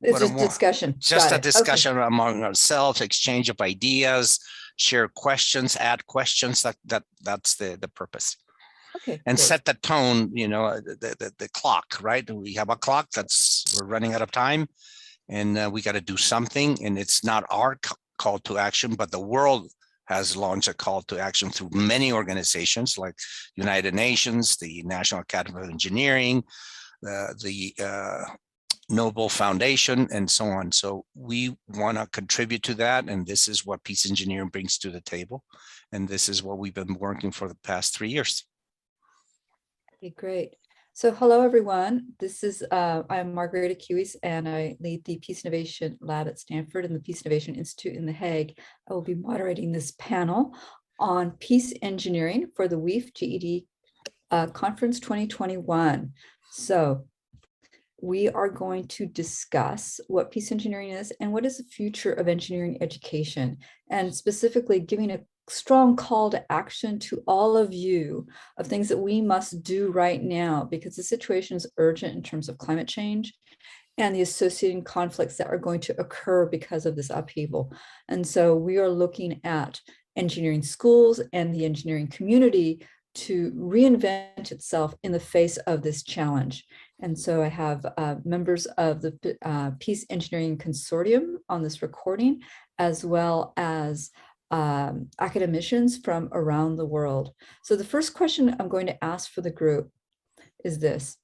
It's just discussion. Just a discussion among ourselves, exchange of ideas, share questions, add questions. That's the purpose. Okay. And great. set the tone, the clock, right? We have a clock we're running out of time, and we got to do something. And it's not our call to action, but the world has launched a call to action through many organizations like United Nations, the National Academy of Engineering, the Nobel Foundation, and so on. So we want to contribute to that. And this is what Peace Engineering brings to the table. And this is what we've been working for the past 3 years. Okay, great. So hello, everyone. This is, I'm Margarita Kiwis, and I lead the Peace Innovation Lab at Stanford and the Peace Innovation Institute in The Hague. I will be moderating this panel on peace engineering for the WEEF-GEDC Conference 2021. So we are going to discuss what peace engineering is and what is the future of engineering education, and specifically giving a strong call to action to all of you of things that we must do right now, because the situation is urgent in terms of climate change and the associated conflicts that are going to occur because of this upheaval. And so we are looking at engineering schools and the engineering community to reinvent itself in the face of this challenge. And so I have members of the Peace Engineering Consortium on this recording, as well as academicians from around the world. So the first question I'm going to ask for the group is this: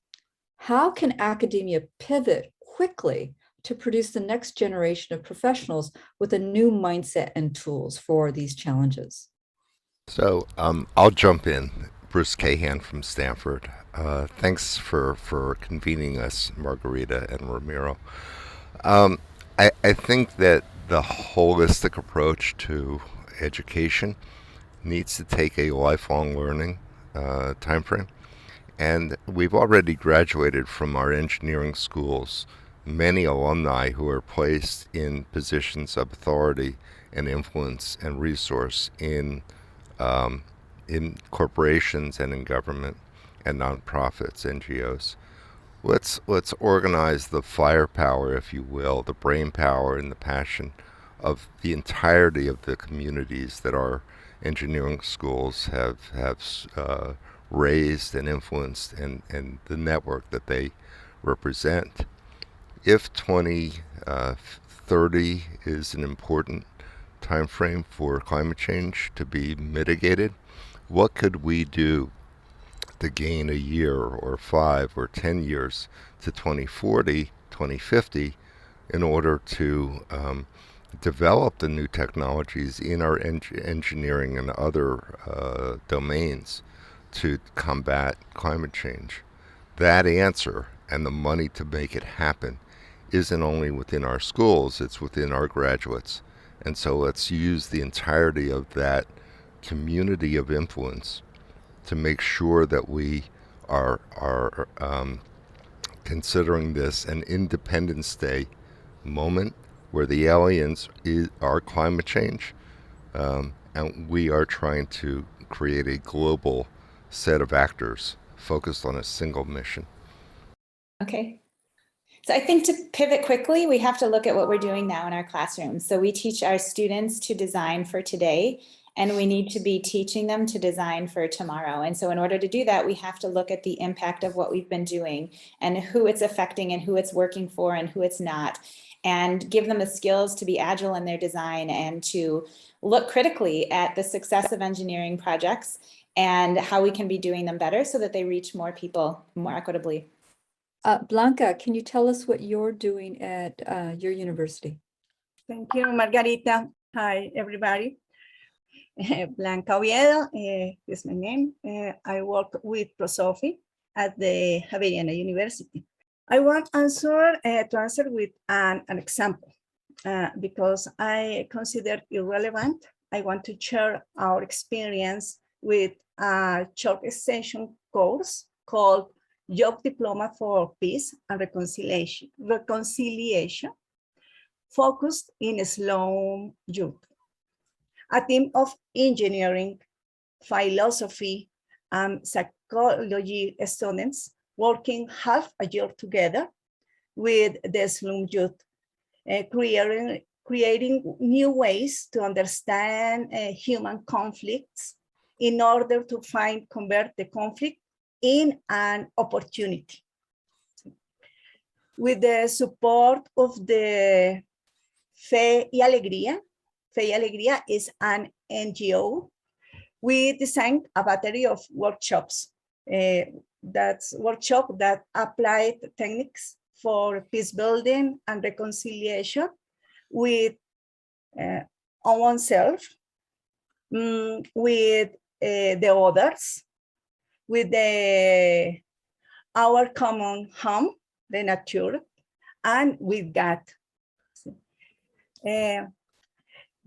how can academia pivot quickly to produce the next generation of professionals with a new mindset and tools for these challenges? So I'll jump in. Bruce Cahan from Stanford. Thanks for convening us, Margarita and Ramiro. I think that the holistic approach to education needs to take a lifelong learning timeframe. And we've already graduated from our engineering schools many alumni who are placed in positions of authority and influence and resource in corporations and in government and nonprofits, NGOs. Let's organize the firepower, if you will, the brain power and the passion of the entirety of the communities that our engineering schools have raised and influenced, and the network that they represent. If 2030 is an important time frame for climate change to be mitigated, what could we do to gain a year or 5 or 10 years to 2040, 2050 in order to develop the new technologies in our engineering and other domains to combat climate change? That answer and the money to make it happen isn't only within our schools, it's within our graduates. And so let's use the entirety of that community of influence to make sure that we are considering this an Independence Day moment where the aliens are climate change, and we are trying to create a global set of actors focused on a single mission. Okay. So I think to pivot quickly, we have to look at what we're doing now in our classrooms. So we teach our students to design for today, and we need to be teaching them to design for tomorrow. And so in order to do that, we have to look at the impact of what we've been doing and who it's affecting and who it's working for and who it's not, and give them the skills to be agile in their design and to look critically at the success of engineering projects and how we can be doing them better so that they reach more people more equitably. Blanca, can you tell us what you're doing at your university? Thank you, Margarita. Hi, everybody. Blanca Oviedo is my name. I work with Prosofi at the Javeriana University. I want to answer with an example because I consider it relevant. I want to share our experience with a short extension course called Job Diploma for Peace and Reconciliation, focused in Sloan youth. A team of engineering, philosophy, and psychology students working half a year together with the Sloan youth creating new ways to understand human conflicts in order to convert the conflict in an opportunity. With the support of the Fe y Alegría is an NGO. We designed a battery of workshops. That's workshop that applied techniques for peace building and reconciliation with on oneself, with the others, with our common home, the nature, and with God.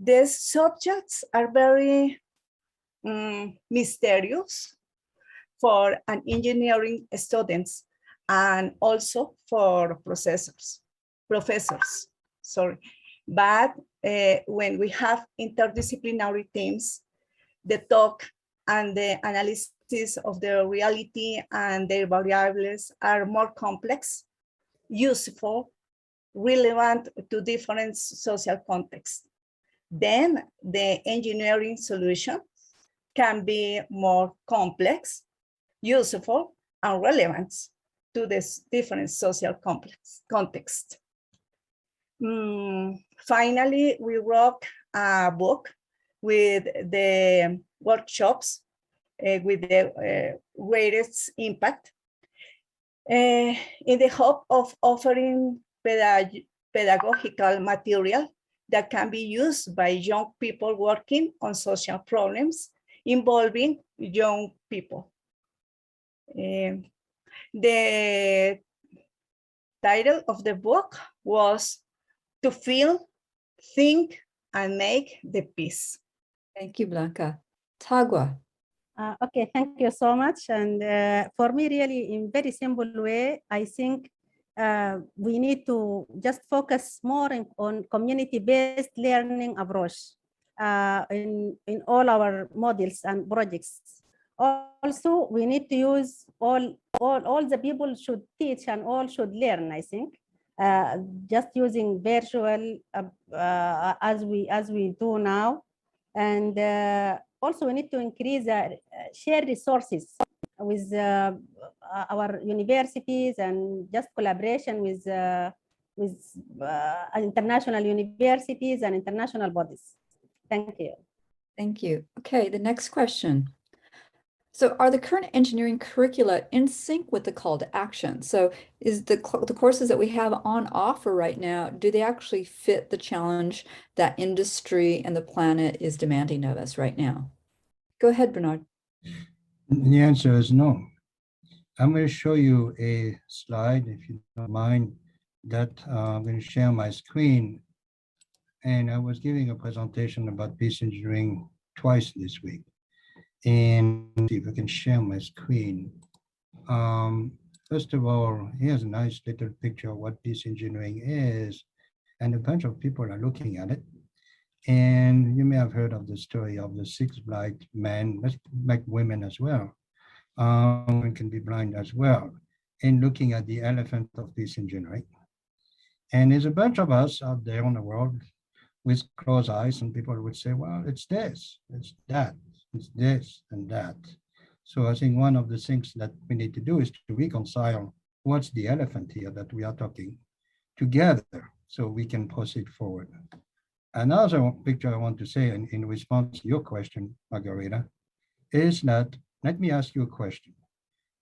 These subjects are very mysterious for an engineering students and also for professors. Sorry. But when we have interdisciplinary teams, the talk and the analysis of the reality and their variables are more complex, useful, relevant to different social contexts. Then the engineering solution can be more complex, useful, and relevant to this different social context. Finally, we wrote a book with the workshops with the greatest impact in the hope of offering pedagogical material that can be used by young people working on social problems involving young people. The title of the book was To Feel, Think, and Make the Peace. Thank you, Blanca. Tagua. Okay, thank you so much. And for me, really, in very simple way, I think we need to just focus more on community-based learning approach in all our models and projects. Also, we need to use all the people should teach and all should learn, I think. Just using virtual as we do now. And also we need to increase share resources with our universities and just collaboration with international universities and international bodies. Thank you. Thank you. Okay, the next question. So are the current engineering curricula in sync with the call to action? So is the courses that we have on offer right now, do they actually fit the challenge that industry and the planet is demanding of us right now? Go ahead, Bernard. The answer is no. I'm going to show you a slide, if you don't mind, that I'm going to share my screen. And I was giving a presentation about peace engineering twice this week. And see if I can share my screen. First of all, here's a nice little picture of what peace engineering is. And a bunch of people are looking at it. And you may have heard of the story of the 6 blind men, let's make women as well. Women can be blind as well, in looking at the elephant of peace engineering. And there's a bunch of us out there in the world with closed eyes, and people would say, well, it's this, it's that, it's this and that. So I think one of the things that we need to do is to reconcile what's the elephant here that we are talking together so we can proceed forward. Another picture I want to say in response to your question, Margarita, is that, let me ask you a question.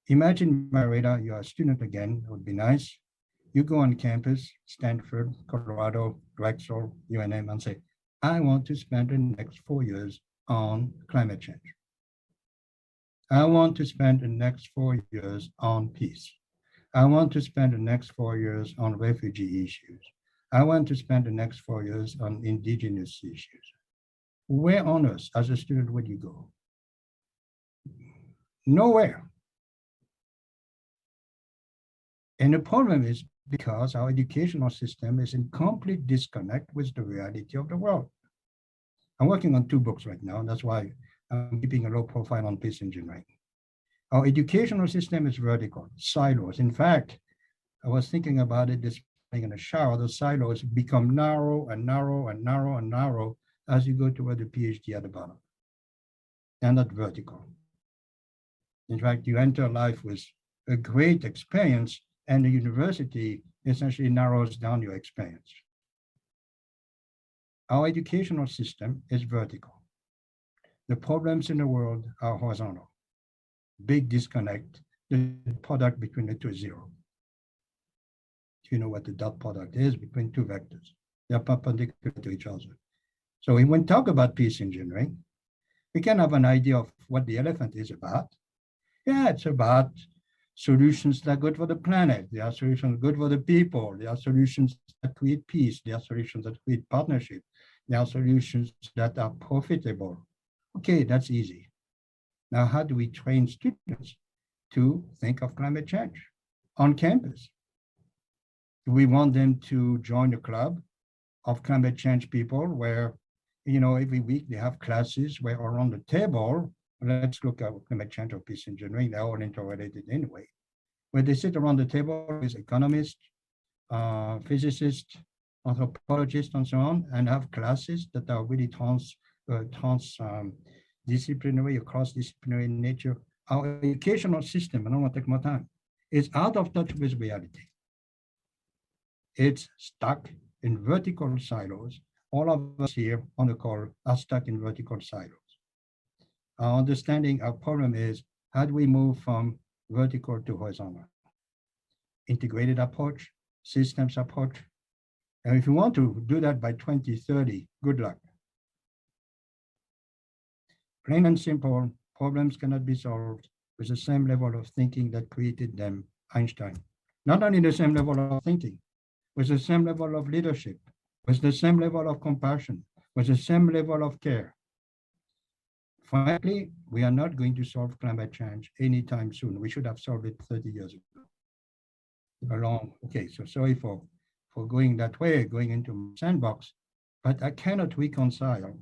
Imagine, Margarita, you're a student again, it would be nice. You go on campus, Stanford, Colorado, Drexel, UNM, and say, I want to spend the next 4 years on climate change. I want to spend the next 4 years on peace. I want to spend the next 4 years on refugee issues. I want to spend the next 4 years on indigenous issues. Where on earth, as a student, would you go? Nowhere. And the problem is because our educational system is in complete disconnect with the reality of the world. I'm working on 2 books right now, and that's why I'm keeping a low profile on peace engineering. Our educational system is vertical, silos. In fact, I was thinking about it this in a shower, the silos become narrow and narrow and narrow and narrow as you go toward the PhD at the bottom. They're not vertical. In fact, you enter life with a great experience, and the university essentially narrows down your experience. Our educational system is vertical. The problems in the world are horizontal. Big disconnect. The product between the two is zero. You know what the dot product is between two vectors. They're perpendicular to each other. So when we talk about peace engineering, we can have an idea of what the elephant is about. Yeah, it's about solutions that are good for the planet. There are solutions good for the people. There are solutions that create peace. There are solutions that create partnership. There are solutions that are profitable. Okay, that's easy. Now, how do we train students to think of climate change on campus? Do we want them to join a club of climate change people where, you know, every week they have classes where around the table, let's look at climate change or peace engineering, they're all interrelated anyway, where they sit around the table with economists, physicists, anthropologists, and so on, and have classes that are really disciplinary, cross-disciplinary in nature. Our educational system, I don't want to take more time, is out of touch with reality. It's stuck in vertical silos. All of us here on the call are stuck in vertical silos. Our understanding, our problem is, how do we move from vertical to horizontal? Integrated approach, systems approach. And if you want to do that by 2030, good luck. Plain and simple, problems cannot be solved with the same level of thinking that created them, Einstein. Not only the same level of thinking, with the same level of leadership, with the same level of compassion, with the same level of care. Frankly, we are not going to solve climate change anytime soon. We should have solved it 30 years ago. Okay, so sorry for going that way, going into sandbox, but I cannot reconcile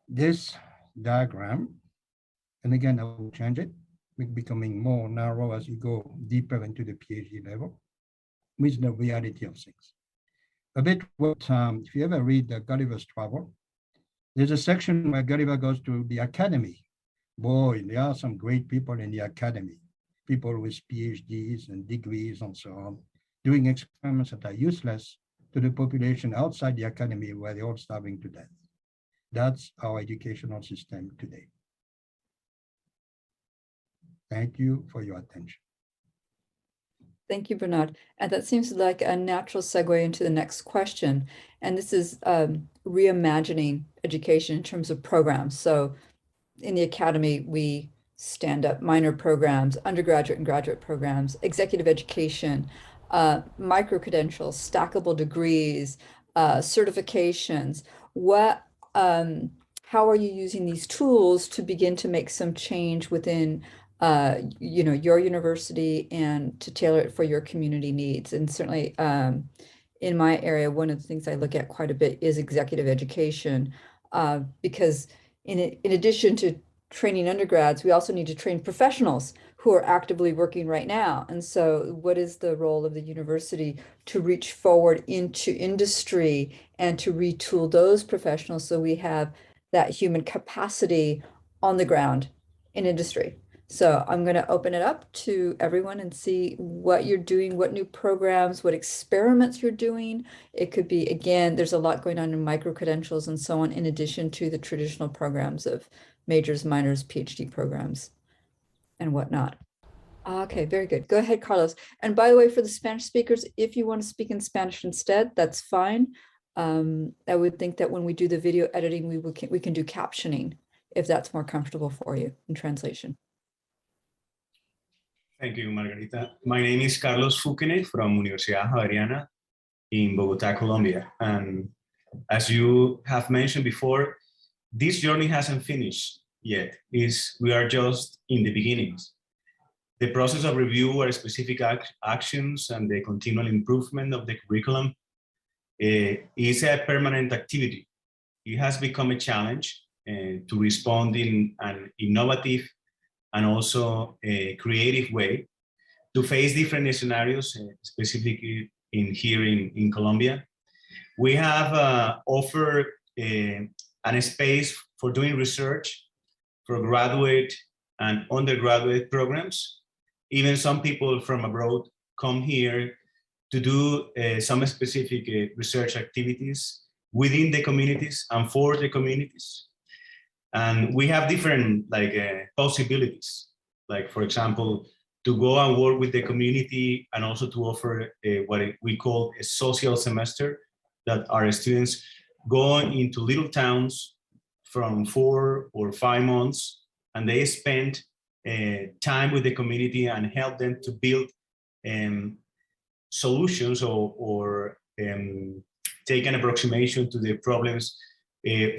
this diagram, and again, I will change it, becoming more narrow as you go deeper into the PhD level, with the reality of things. A bit what, if you ever read Gulliver's Travel, there's a section where Gulliver goes to the academy. Boy, there are some great people in the academy, people with PhDs and degrees and so on, doing experiments that are useless to the population outside the academy where they're all starving to death. That's our educational system today. Thank you for your attention. Thank you, Bernard. And that seems like a natural segue into the next question. And this is reimagining education in terms of programs. So in the academy, we stand up minor programs, undergraduate and graduate programs, executive education, micro-credentials, stackable degrees, certifications. How are you using these tools to begin to make some change within your university and to tailor it for your community needs? And certainly in my area, one of the things I look at quite a bit is executive education, because in addition to training undergrads, we also need to train professionals who are actively working right now. And so what is the role of the university to reach forward into industry and to retool those professionals so we have that human capacity on the ground in industry? So I'm going to open it up to everyone and see what you're doing, what new programs, what experiments you're doing. It could be, again, there's a lot going on in micro-credentials and so on, in addition to the traditional programs of majors, minors, PhD programs, and whatnot. Okay, very good. Go ahead, Carlos. And by the way, for the Spanish speakers, if you want to speak in Spanish instead, that's fine. I would think that when we do the video editing, we can do captioning if that's more comfortable for you in translation. Thank you, Margarita. My name is Carlos Fuquene from Universidad Javeriana in Bogota, Colombia. And as you have mentioned before, this journey hasn't finished yet. We are just in the beginnings. The process of review our specific actions and the continual improvement of the curriculum is a permanent activity. It has become a challenge to respond in an innovative and also a creative way to face different scenarios, specifically in Colombia. We have offered a space for doing research for graduate and undergraduate programs. Even some people from abroad come here to do some specific research activities within the communities and for the communities. And we have different possibilities, like for example, to go and work with the community and also to offer what we call a social semester, that our students go into little towns from 4 or 5 months, and they spend time with the community and help them to build solutions or take an approximation to the problems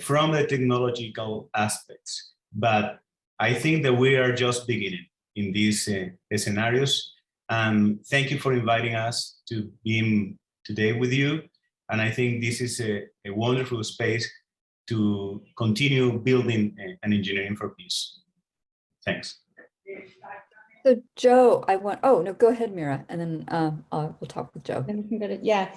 from the technological aspects. But I think that we are just beginning in these scenarios. And thank you for inviting us to be today with you. And I think this is a wonderful space to continue building an engineering for peace. Thanks. So Joe, oh no, go ahead, Mira, and then we'll talk with Joe. Then we can go to, yeah.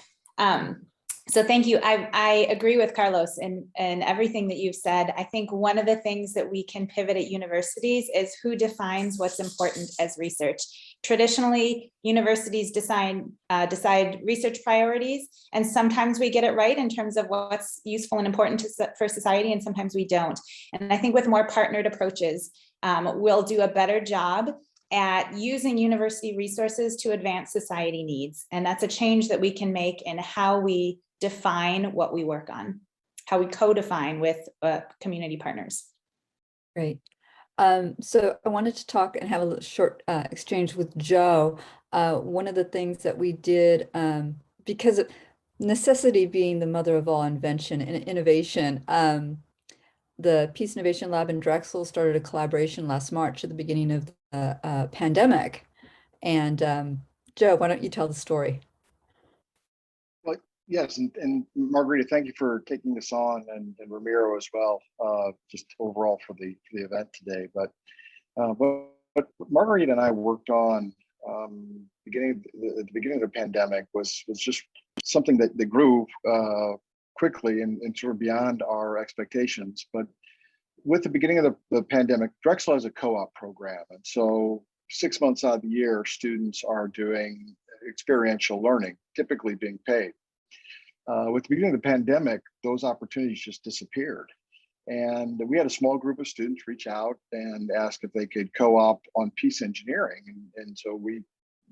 So thank you. I agree with Carlos and everything that you've said. I think one of the things that we can pivot at universities is who defines what's important as research. Traditionally, universities decide research priorities, and sometimes we get it right in terms of what's useful and important for society, and sometimes we don't. And I think with more partnered approaches, we'll do a better job at using university resources to advance society needs. And that's a change that we can make in how we define what we work on, how we co-define with community partners. Great. So I wanted to talk and have a little short exchange with Joe. One of the things that we did, because of necessity being the mother of all invention and innovation, the Peace Innovation Lab in Drexel started a collaboration last March at the beginning of the pandemic. And Joe, why don't you tell the story? Well, yes, and Margarita, thank you for taking this on, and Ramiro as well, just overall for the event today. But Margarita and I worked on at the beginning of the pandemic was just something that grew quickly and sort of beyond our expectations. But with the beginning of the pandemic, Drexel has a co-op program. And so 6 months out of the year, students are doing experiential learning, typically being paid. With the beginning of the pandemic, those opportunities just disappeared. And we had a small group of students reach out and ask if they could co-op on peace engineering. And so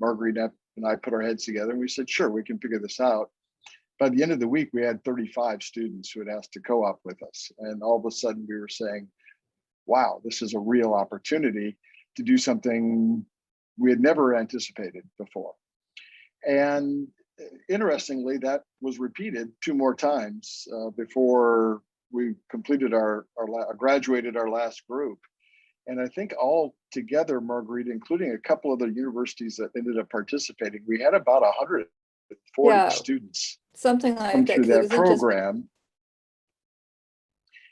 Margarita and I put our heads together and we said, sure, we can figure this out. By the end of the week, we had 35 students who had asked to co-op with us. And all of a sudden we were saying, wow, this is a real opportunity to do something we had never anticipated before. And interestingly, that was repeated 2 more times before we completed graduated our last group. And I think all together, Margarita, including a couple of the universities that ended up participating, we had about 140 students. Something like come that. through that program.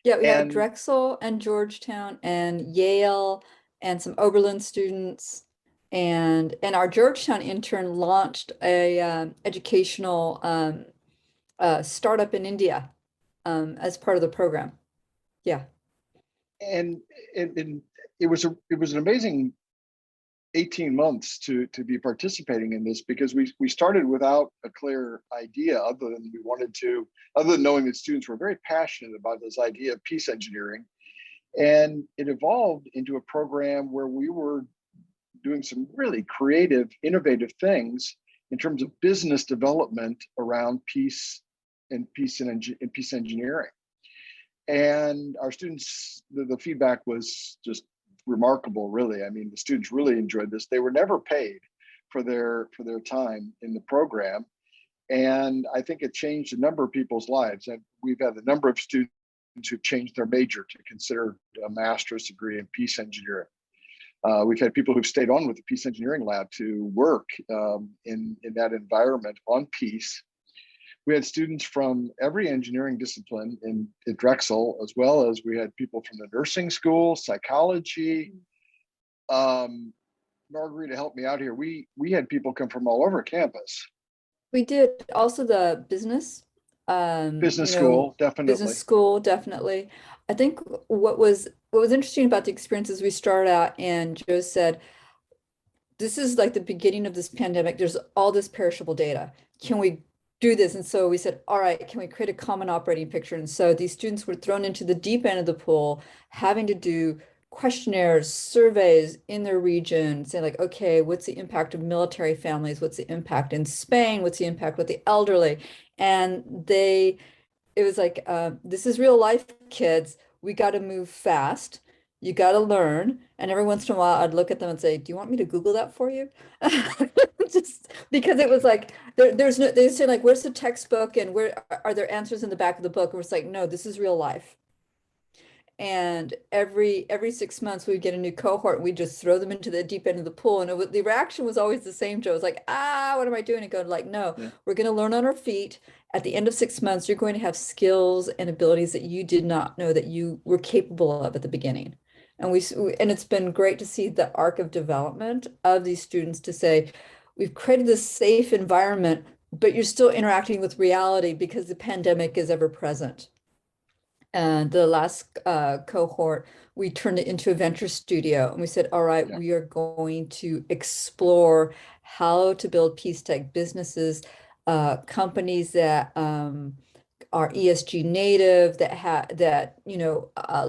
Yeah, we had Drexel and Georgetown and Yale and some Oberlin students, and our Georgetown intern launched a educational startup in India as part of the program. Yeah, and it was an amazing 18 months to be participating in this, because we started without a clear idea other than knowing that students were very passionate about this idea of peace engineering. And it evolved into a program where we were doing some really creative, innovative things in terms of business development around peace and peace engineering. And our students, the feedback was just remarkable, really. I mean, the students really enjoyed this. They were never paid for their time in the program. And I think it changed a number of people's lives. And we've had a number of students who've changed their major to consider a master's degree in peace engineering. We've had people who've stayed on with the Peace Engineering Lab to work in that environment on peace. We had students from every engineering discipline at Drexel, as well as we had people from the nursing school, psychology, Margarita, help me out here. We had people come from all over campus. We did also the business, Business you know, school, definitely. business school, definitely. I think what was interesting about the experience is we started out and Joe said, this is like the beginning of this pandemic. There's all this perishable data. Can we do this? And so we said, all right, can we create a common operating picture? And so these students were thrown into the deep end of the pool, having to do questionnaires, surveys in their region, say like, okay, what's the impact of military families? What's the impact in Spain? What's the impact with the elderly? And it was like, this is real life, kids. We got to move fast. You got to learn. And every once in a while, I'd look at them and say, do you want me to Google that for you? Just because it was like, there's no, they say like, where's the textbook and where are there answers in the back of the book? And we're just like, no, this is real life. And every 6 months we'd get a new cohort and we'd just throw them into the deep end of the pool. And the reaction was always the same, Joe. It was like, what am I doing? And go like, no, we're going to learn on our feet. At the end of 6 months, you're going to have skills and abilities that you did not know that you were capable of at the beginning. And it's been great to see the arc of development of these students to say, we've created this safe environment, but you're still interacting with reality because the pandemic is ever present. And the last cohort, we turned it into a venture studio and we said, all right, we are going to explore how to build peace tech businesses, companies that are ESG native, that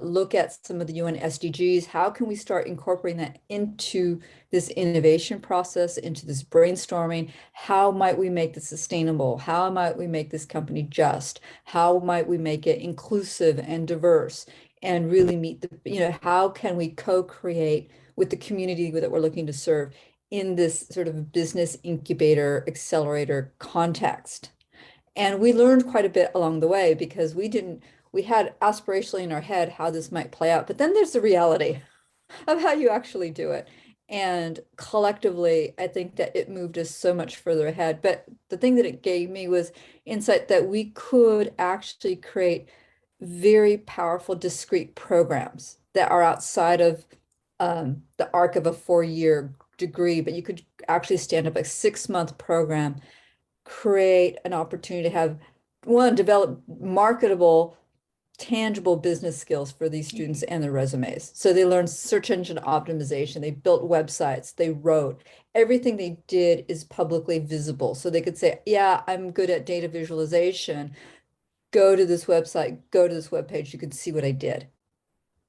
look at some of the UN SDGs. How can we start incorporating that into this innovation process, into this brainstorming? How might we make this sustainable? How might we make this company just? How might we make it inclusive and diverse and really meet how can we co-create with the community that we're looking to serve in this sort of business incubator accelerator context? And we learned quite a bit along the way because we had aspirationally in our head how this might play out, but then there's the reality of how you actually do it. And collectively, I think that it moved us so much further ahead. But the thing that it gave me was insight that we could actually create very powerful, discrete programs that are outside of the arc of a 4-year degree, but you could actually stand up a 6-month program, create an opportunity to have develop marketable, tangible business skills for these students and their resumes. So they learned search engine optimization, they built websites, they wrote. Everything they did is publicly visible. So they could say, yeah, I'm good at data visualization. Go to this website, go to this webpage, you can see what I did,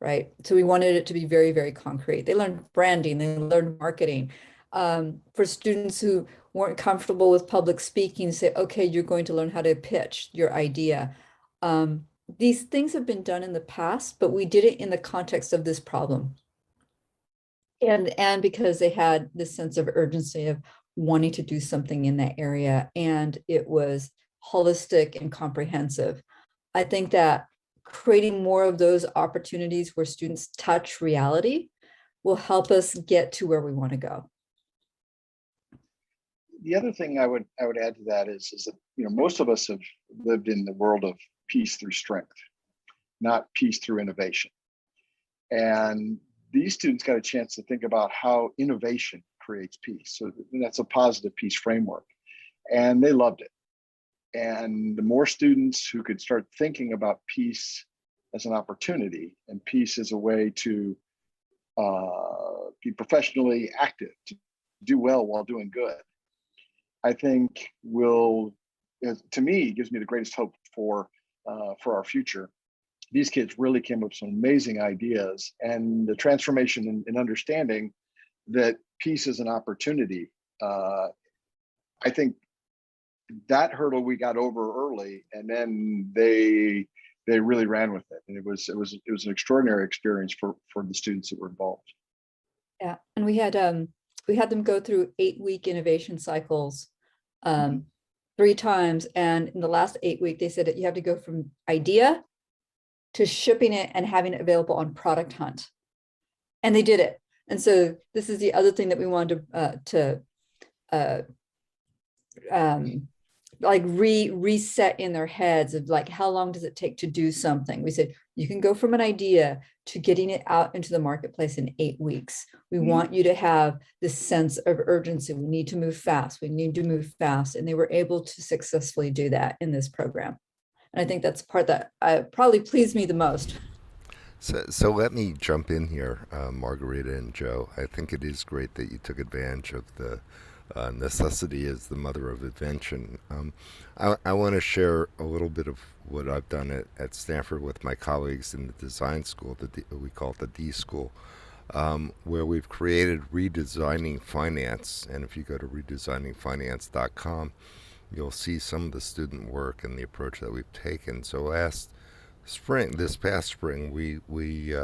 right? So we wanted it to be very, very concrete. They learned branding, they learned marketing. For students who weren't comfortable with public speaking, say, okay, you're going to learn how to pitch your idea. These things have been done in the past, but we did it in the context of this problem. And because they had this sense of urgency of wanting to do something in that area, and it was holistic and comprehensive. I think that creating more of those opportunities where students touch reality will help us get to where we want to go. The other thing I would add to that is that most of us have lived in the world of peace through strength, not peace through innovation. And these students got a chance to think about how innovation creates peace. So that's a positive peace framework, and they loved it. And the more students who could start thinking about peace as an opportunity and peace as a way to be professionally active, to do well while doing good, I think to me, gives me the greatest hope for our future. These kids really came up with some amazing ideas, and the transformation in understanding that peace is an opportunity. I think that hurdle we got over early, and then they really ran with it, and it was an extraordinary experience for the students that were involved. Yeah, and we had them go through 8-week innovation cycles 3 times, and in the last 8 weeks they said that you have to go from idea to shipping it and having it available on Product Hunt, and they did it. And so this is the other thing that we wanted to like reset in their heads of like, how long does it take to do something? We said, you can go from an idea to getting it out into the marketplace in 8 weeks. We want you to have this sense of urgency. We need to move fast. We need to move fast. And they were able to successfully do that in this program. And I think that's the part that probably pleased me the most. So let me jump in here, Margarita and Joe. I think it is great that you took advantage of the necessity is the mother of invention. I want to share a little bit of what I've done at Stanford with my colleagues in the design school, we call it the D School, where we've created Redesigning Finance. And if you go to redesigningfinance.com, you'll see some of the student work and the approach that we've taken. So this past spring, we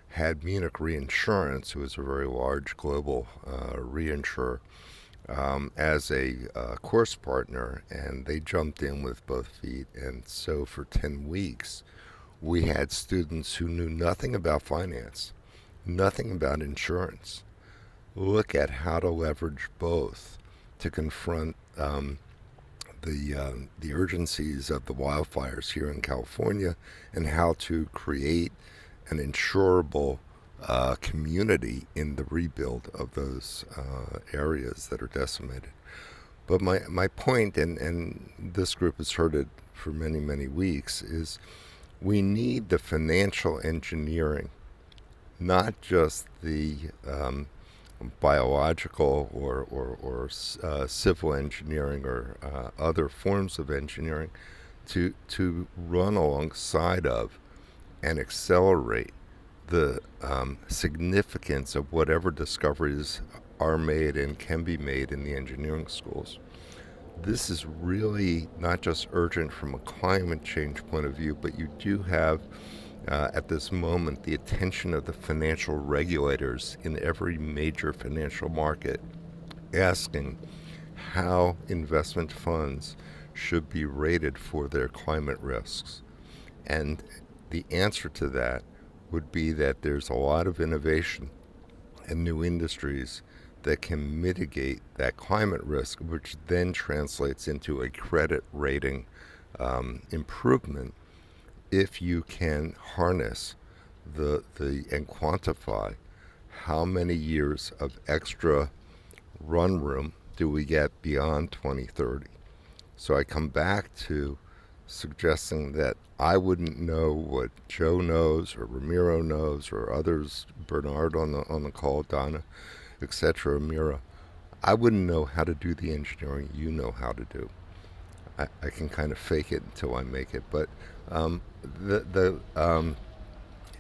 had Munich Reinsurance, who is a very large global reinsurer, as a course partner, and they jumped in with both feet. And so for 10 weeks, we had students who knew nothing about finance, nothing about insurance, look at how to leverage both to confront the urgencies of the wildfires here in California, and how to create an insurable community in the rebuild of those areas that are decimated. But my point, and this group has heard it for many, many weeks, is we need the financial engineering, not just the biological or civil engineering or other forms of engineering to run alongside of and accelerate the significance of whatever discoveries are made and can be made in the engineering schools. This is really not just urgent from a climate change point of view, but you do have at this moment the attention of the financial regulators in every major financial market asking how investment funds should be rated for their climate risks. And the answer to that would be that there's a lot of innovation and new industries that can mitigate that climate risk, which then translates into a credit rating improvement if you can harness and quantify how many years of extra run room do we get beyond 2030. So I come back to suggesting that I wouldn't know what Joe knows or Ramiro knows or others, Bernard on the call, Donna, etc., Mira. I wouldn't know how to do the engineering you know how to do. I can kind of fake it until I make it, but the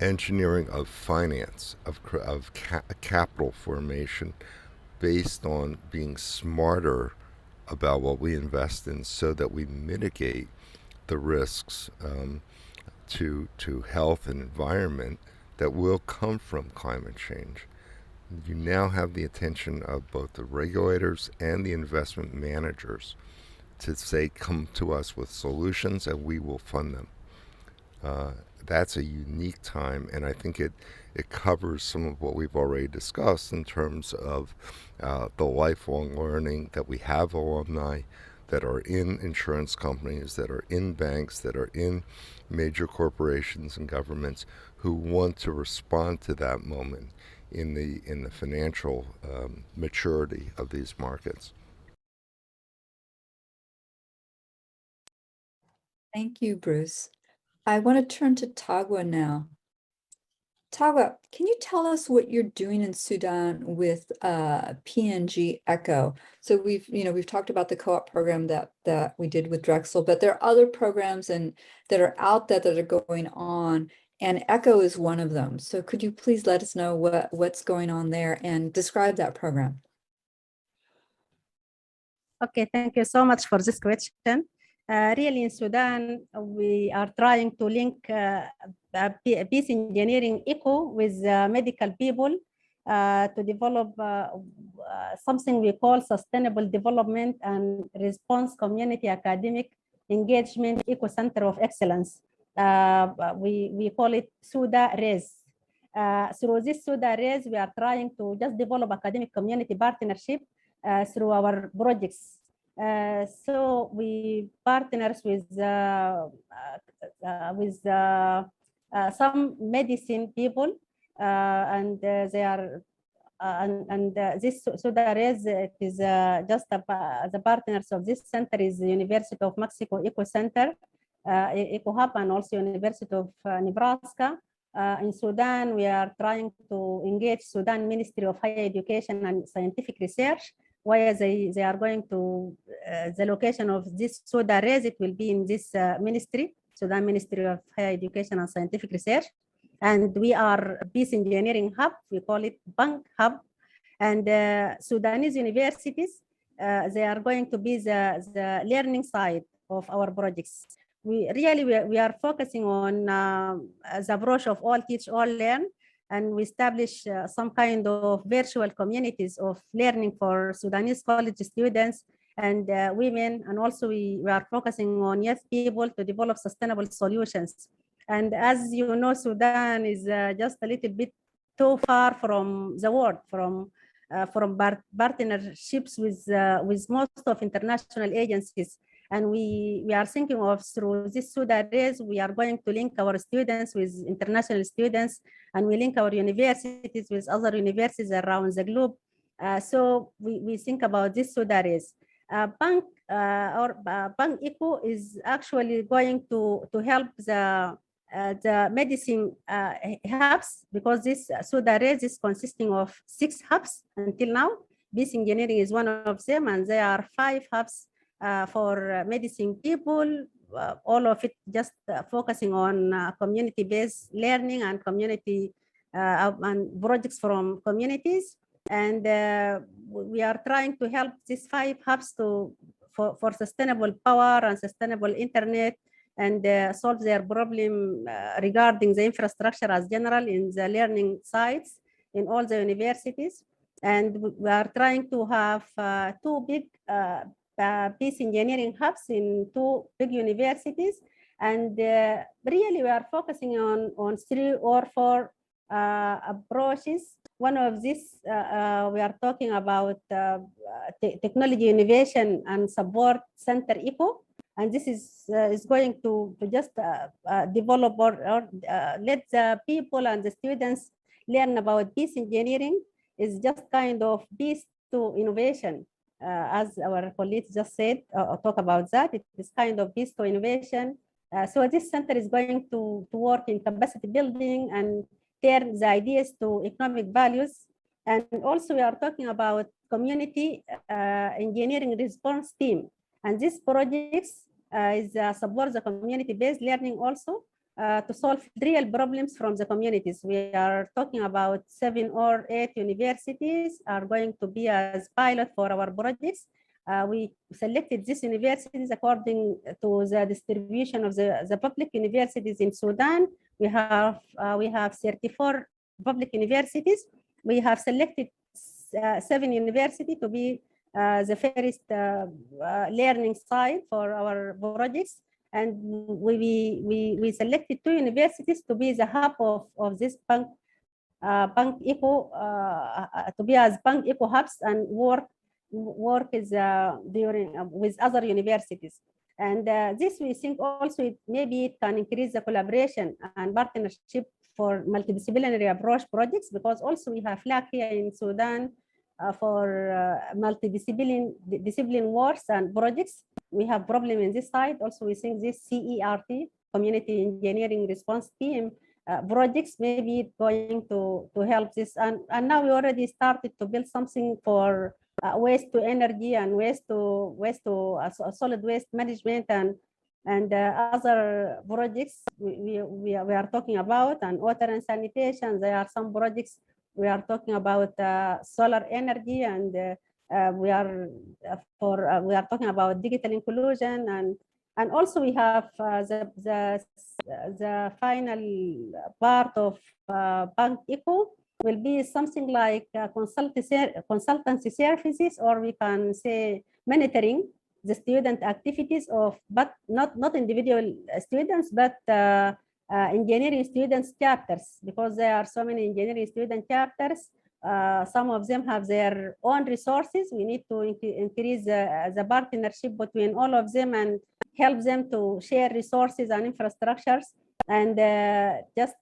engineering of finance, of capital formation, based on being smarter about what we invest in, so that we mitigate the risks to health and environment that will come from climate change. You now have the attention of both the regulators and the investment managers to say, come to us with solutions and we will fund them. That's a unique time, and I think it covers some of what we've already discussed in terms of the lifelong learning that we have alumni that are in insurance companies, that are in banks, that are in major corporations and governments who want to respond to that moment in the financial maturity of these markets. Thank you, Bruce. I want to turn to Tagwa now. Tagwa, can you tell us what you're doing in Sudan with PNG ECHO? So we've talked about the co-op program that we did with Drexel, but there are other programs that are out there that are going on, and ECHO is one of them. So could you please let us know what's going on there and describe that program? Okay, thank you so much for this question. Really, in Sudan, we are trying to link peace engineering eco with medical people to develop something we call sustainable development and response community academic engagement eco center of excellence. We call it SUDA-RES. Through this SUDA-RES, we are trying to just develop academic community partnership through our projects. So we partners with some medicine people, and they are this Sudarez, it is just the partners of this center is the University of Mexico Eco Center, Eco Hub, and also University of Nebraska. In Sudan, we are trying to engage Sudan Ministry of Higher Education and Scientific Research, where they are going to, the location of this Sudarez, it will be in this ministry, Sudan Ministry of Higher Education and Scientific Research. And we are Peace Engineering Hub, we call it Bank Hub. And Sudanese universities, they are going to be the learning side of our projects. We are focusing on the approach of all teach, all learn, and we establish some kind of virtual communities of learning for Sudanese college students and women. And also we are focusing on youth people to develop sustainable solutions. And as you know, Sudan is just a little bit too far from the world, from partnerships with most of international agencies. And we are thinking of, through this Sudarez, we are going to link our students with international students, and we link our universities with other universities around the globe. So we think about this Sudarez. Bank Bank Eco is actually going to help the medicine hubs, because this Sudarez is consisting of 6 hubs until now. Peace Engineering is one of them, and there are 5 hubs for medicine people, all of it just focusing on community-based learning and community and projects from communities. And we are trying to help these 5 hubs for sustainable power and sustainable internet, and solve their problem regarding the infrastructure as general in the learning sites in all the universities. And we are trying to have 2 big Peace Engineering hubs in 2 big universities. And really we are focusing on 3 or 4 approaches. One of these, we are talking about technology innovation and support center Eco. And this is going to just develop or let the people and the students learn about peace engineering. Is just kind of peace to innovation, as our colleagues just said, talk about that. It is kind of peace to innovation. So this center is going to work in capacity building and turn the ideas to economic values. And also we are talking about community engineering response team. And this projects support the community-based learning also to solve real problems from the communities. We are talking about 7 or 8 universities are going to be as pilot for our projects. We selected these universities according to the distribution of the public universities in Sudan. We have 34 public universities. We have selected 7 universities to be the first learning site for our projects. And we selected 2 universities to be the hub of this Bank Eco, to be as Bank Eco hubs and work is during with other universities. And this we think also maybe it can increase the collaboration and partnership for multidisciplinary approach projects, because also we have lack here in Sudan for multidiscipline works and projects. We have problem in this side. Also, we think this CERT, Community Engineering Response Team projects, maybe going to help this. And now we already started to build something for waste to energy and waste to solid waste management and other projects we are talking about, and water and sanitation. There are some projects we are talking about solar energy, and we are talking about digital inclusion, and also we have the final part of Bank Eco will be something like consultancy services, or we can say monitoring the student activities of, but not individual students, but engineering students chapters, because there are so many engineering student chapters Some of them have their own resources. We need to increase the partnership between all of them and help them to share resources and infrastructures, and just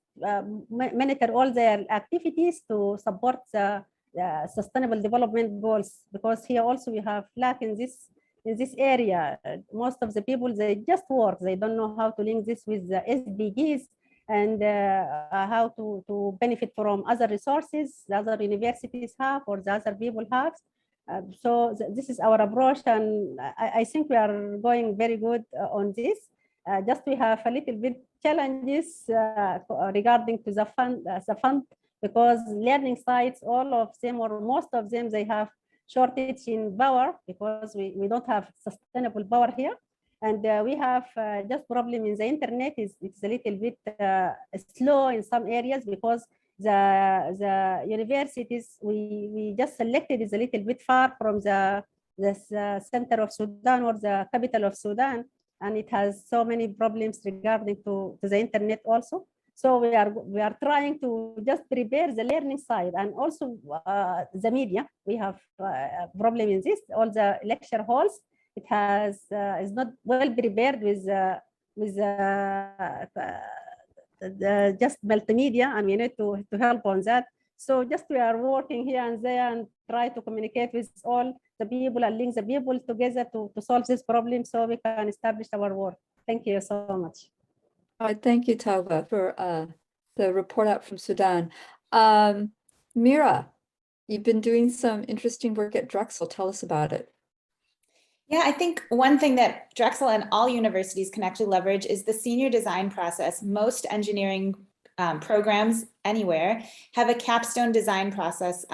monitor all their activities to support the sustainable development goals. Because here also we have lack in this area. Most of the people, they just work. They don't know how to link this with the SDGs and how to benefit from other resources the other universities have or the other people have. So this is our approach, and I think we are going very good on this. Just we have a little bit challenges regarding to the fund, because learning sites, all of them or most of them, they have shortage in power because we don't have sustainable power here. And we have just problem in the internet. It's a little bit slow in some areas because the universities we just selected is a little bit far from the center of Sudan or the capital of Sudan, and it has so many problems regarding to the internet also. So we are trying to just prepare the learning side, and also the media. We have a problem in this. All the lecture halls, it has is not well prepared with just multimedia, and we need to help on that. So just we are working here and there and try to communicate with all the people and link the people together to solve this problem so we can establish our work. Thank you so much. All right, thank you, Tauba, for the report out from Sudan. Mira, you've been doing some interesting work at Drexel. Tell us about it. Yeah, I think one thing that Drexel and all universities can actually leverage is the senior design process. Most engineering programs anywhere have a capstone design process,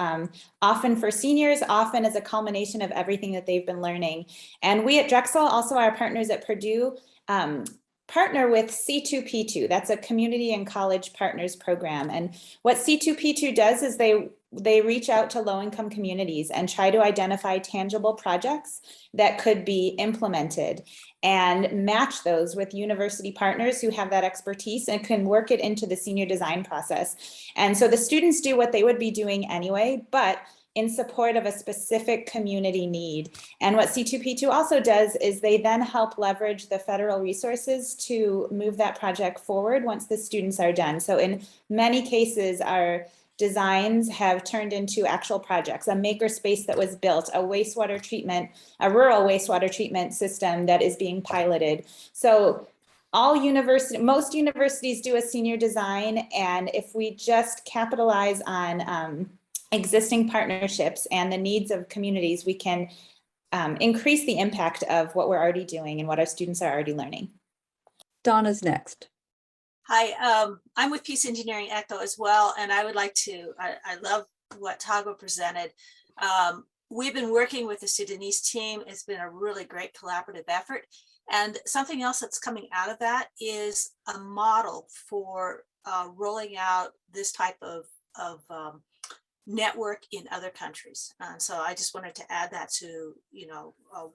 often for seniors, often as a culmination of everything that they've been learning. And we at Drexel, also our partners at Purdue, partner with C2P2. That's a community and college partners program. And what C2P2 does is they reach out to low-income communities and try to identify tangible projects that could be implemented and match those with university partners who have that expertise and can work it into the senior design process. And so the students do what they would be doing anyway, but in support of a specific community need. And what C2P2 also does is they then help leverage the federal resources to move that project forward once the students are done. So in many cases, our designs have turned into actual projects, a maker space that was built, a wastewater treatment, a rural wastewater treatment system that is being piloted. So most universities do a senior design, and if we just capitalize on existing partnerships and the needs of communities, we can increase the impact of what we're already doing and what our students are already learning. Donna's next. Hi, I'm with Peace Engineering ECHO as well, and I would like to, I love what Tago presented. We've been working with the Sudanese team. It's been a really great collaborative effort. And something else that's coming out of that is a model for rolling out this type of network in other countries. So I just wanted to add that to,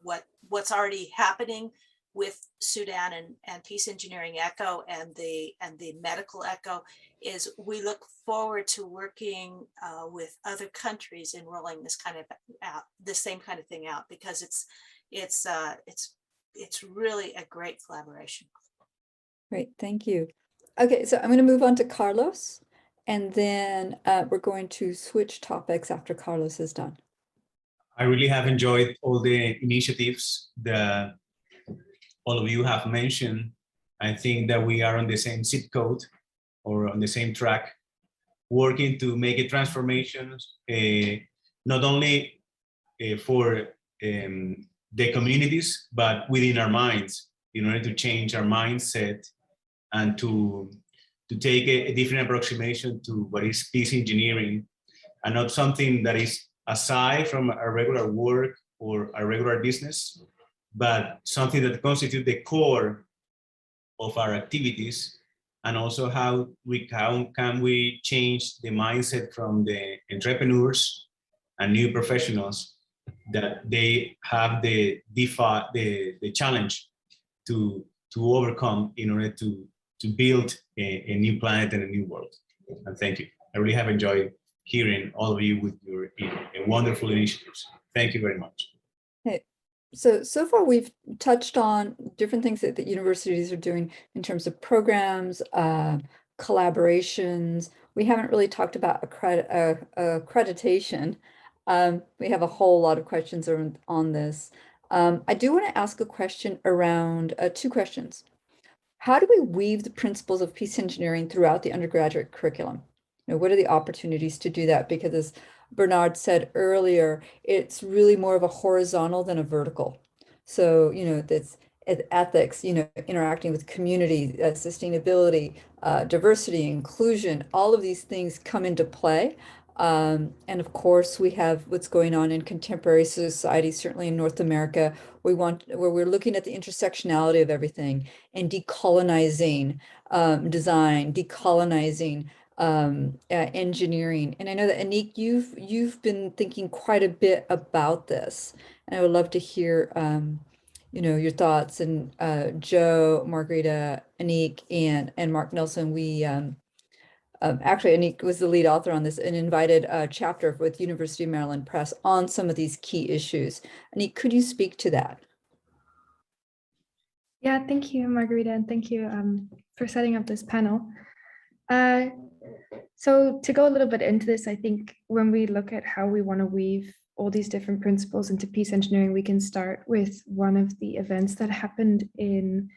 what's already happening with Sudan and Peace Engineering ECHO and the medical ECHO is we look forward to working with other countries in rolling this kind of out, the same kind of thing out, because it's really a great collaboration. Great, thank you. Okay, so I'm going to move on to Carlos, and then we're going to switch topics after Carlos is done. I really have enjoyed all the initiatives that all of you have mentioned. I think that we are on the same zip code or on the same track, working to make a transformation, not only for the communities, but within our minds, in order to change our mindset and to take a different approximation to what is peace engineering, and not something that is aside from our regular work or our regular business, but something that constitutes the core of our activities, and also how can we change the mindset from the entrepreneurs and new professionals that they have the challenge to overcome in order to build a new planet and a new world. And thank you. I really have enjoyed hearing all of you with your wonderful initiatives. Thank you very much. Hey, so far we've touched on different things that the universities are doing in terms of programs, collaborations. We haven't really talked about accreditation. We have a whole lot of questions on this. I do want to ask a question around two questions. How do we weave the principles of peace engineering throughout the undergraduate curriculum? You know, what are the opportunities to do that? Because as Bernard said earlier, it's really more of a horizontal than a vertical. So, you know, that's ethics, you know, interacting with community, sustainability, diversity, inclusion, all of these things come into play. And of course, we have what's going on in contemporary society, certainly in North America, where we're looking at the intersectionality of everything and decolonizing design, decolonizing engineering. And I know that Anik, you've been thinking quite a bit about this, and I would love to hear you know, your thoughts. And Joe, Margarita, Anik, and Mark Nelson, we actually, Anik was the lead author on this, an invited chapter with University of Maryland Press on some of these key issues. Anik, could you speak to that? Yeah, thank you, Margarita, and thank you for setting up this panel. So to go a little bit into this, I think when we look at how we want to weave all these different principles into peace engineering, we can start with one of the events that happened in,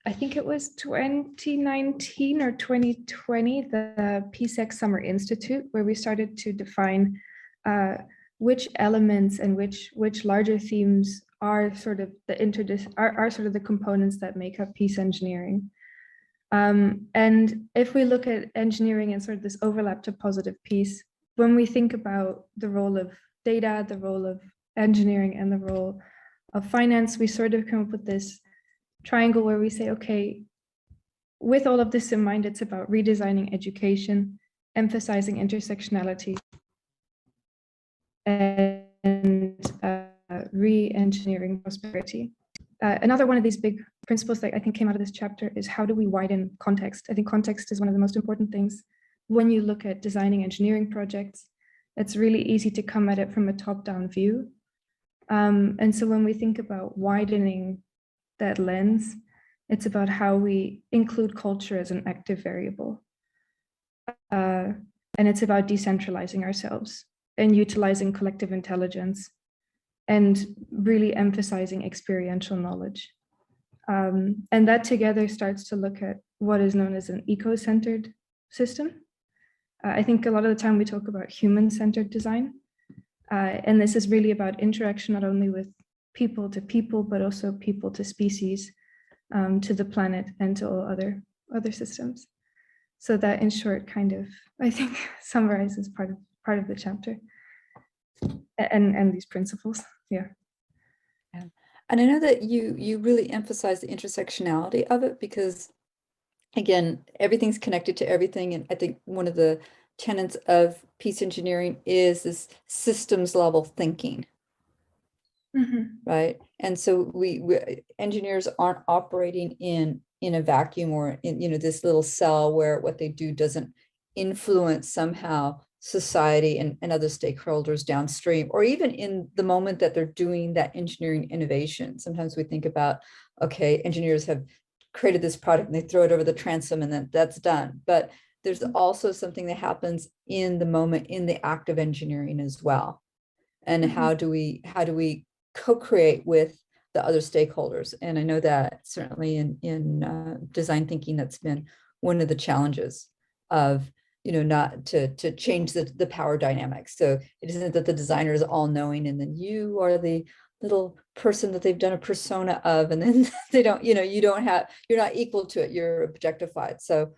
I think it was 2019 or 2020, the PSEC Summer Institute, where we started to define which elements and which larger themes are sort of the components that make up peace engineering. And if we look at engineering and sort of this overlap to positive peace, when we think about the role of data, the role of engineering, and the role of finance, we sort of come up with this triangle where we say, okay, with all of this in mind, it's about redesigning education, emphasizing intersectionality, and re-engineering prosperity. Another one of these big principles that I think came out of this chapter is how do we widen context? I think context is one of the most important things. When you look at designing engineering projects, it's really easy to come at it from a top-down view. And so when we think about widening that lens, it's about how we include culture as an active variable. And it's about decentralizing ourselves and utilizing collective intelligence and really emphasizing experiential knowledge. And that together starts to look at what is known as an eco-centered system. I think a lot of the time we talk about human-centered design. And this is really about interaction, not only with people to people, but also people to species, to the planet, and to all other systems. So that, in short, kind of, I think, summarizes part of the chapter and these principles. Yeah. And I know that you really emphasize the intersectionality of it because, again, everything's connected to everything. And I think one of the tenets of peace engineering is this systems level thinking. Mm-hmm. Right. And so we engineers aren't operating in a vacuum or in, you know, this little cell where what they do doesn't influence somehow society and other stakeholders downstream, or even in the moment that they're doing that engineering innovation. Sometimes we think about, okay, engineers have created this product and they throw it over the transom and then that's done. But there's also something that happens in the moment, in the act of engineering as well. And mm-hmm. how do we co-create with the other stakeholders? And I know that certainly in design thinking, that's been one of the challenges of, you know, not to change the power dynamics. So it isn't that the designer is all knowing and then you are the little person that they've done a persona of, and then they don't, you know, you're not equal to it, you're objectified. So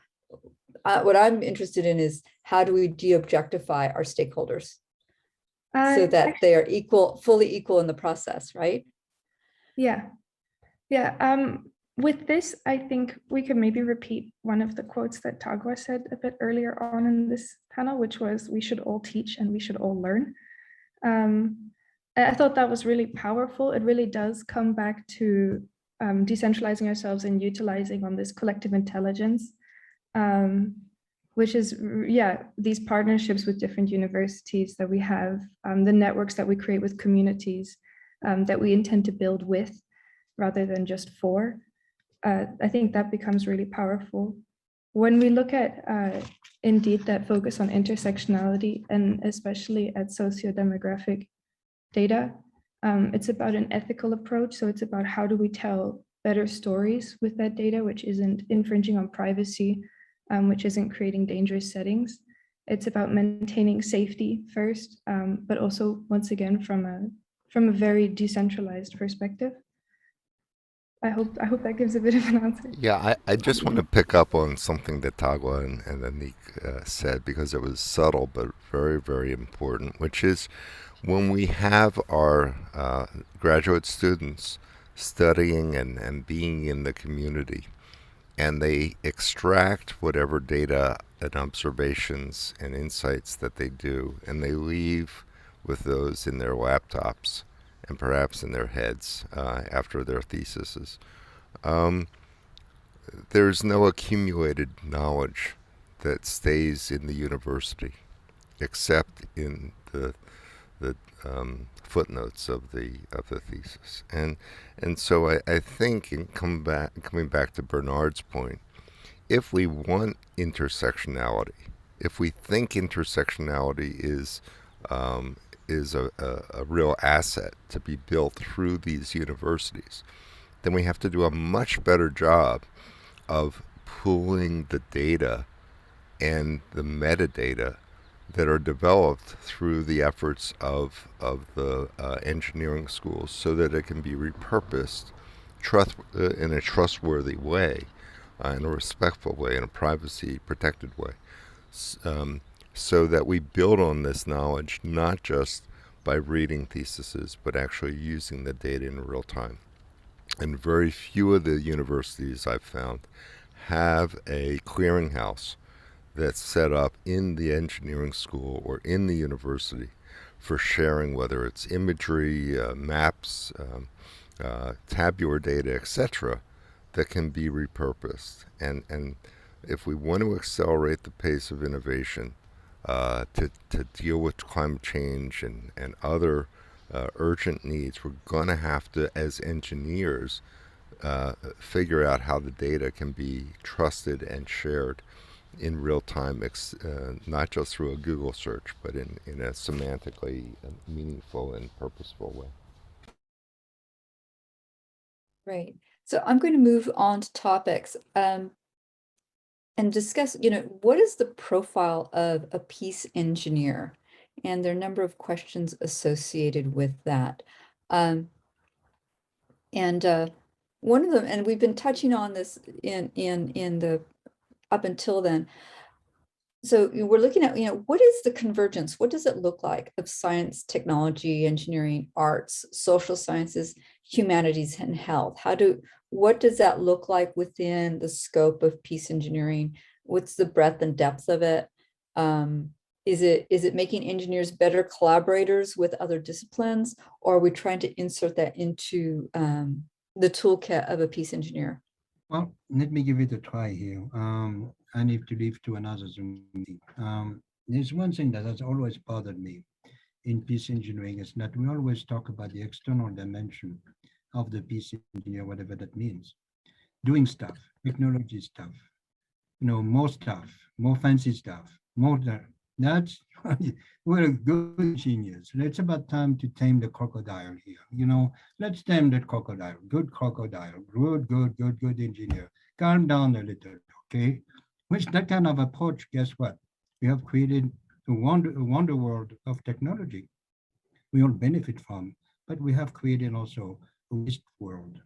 what I'm interested in is how do we de-objectify our stakeholders so that they are fully equal in the process, right? Yeah. With this, I think we could maybe repeat one of the quotes that Tagwa said a bit earlier on in this panel, which was, we should all teach and we should all learn. I thought that was really powerful. It really does come back to decentralizing ourselves and utilizing on this collective intelligence. which is, yeah, these partnerships with different universities that we have, the networks that we create with communities that we intend to build with rather than just for. I think that becomes really powerful. When we look at indeed that focus on intersectionality and especially at socio-demographic data, it's about an ethical approach. So it's about how do we tell better stories with that data, which isn't infringing on privacy, which isn't creating dangerous settings. It's about maintaining safety first, but also once again from a very decentralized perspective. I hope that gives a bit of an answer. Yeah, I just want to pick up on something that Tagwa and Anik said, because it was subtle but very, very important, which is when we have our graduate students studying and being in the community, and they extract whatever data and observations and insights that they do, and they leave with those in their laptops and perhaps in their heads after their theses. There's no accumulated knowledge that stays in the university, except in the footnotes of the thesis, and so I think, and coming back to Bernard's point, if we want intersectionality, if we think intersectionality is a real asset to be built through these universities, then we have to do a much better job of pooling the data and the metadata that are developed through the efforts of the engineering schools, so that it can be repurposed in a trustworthy way, in a respectful way, in a privacy protected way, so that we build on this knowledge not just by reading theses, but actually using the data in real time. And very few of the universities I've found have a clearinghouse that's set up in the engineering school or in the university for sharing, whether it's imagery, maps, tabular data, etc., that can be repurposed. And if we want to accelerate the pace of innovation to deal with climate change and other urgent needs, we're going to have to, as engineers, figure out how the data can be trusted and shared in real time, not just through a Google search, but in a semantically meaningful and purposeful way. Right. So I'm going to move on to topics and discuss, what is the profile of a peace engineer? And there are a number of questions associated with that. One of them, and we've been touching on this in the up until then. So we're looking at, what is the convergence? What does it look like of science, technology, engineering, arts, social sciences, humanities, and health? What does that look like within the scope of peace engineering? What's the breadth and depth of it? Is it making engineers better collaborators with other disciplines, or are we trying to insert that into the toolkit of a peace engineer? Well, let me give it a try here. I need to leave to another Zoom meeting. There's one thing that has always bothered me in peace engineering, is that we always talk about the external dimension of the peace engineer, whatever that means. Doing stuff, technology stuff, more stuff, more fancy stuff, more that. That's we're good engineers. It's about time to tame the crocodile here. Let's tame that crocodile. Good crocodile. Good engineer. Calm down a little, okay? Which that kind of approach, guess what? We have created a wonder world of technology we all benefit from, but we have created also a waste world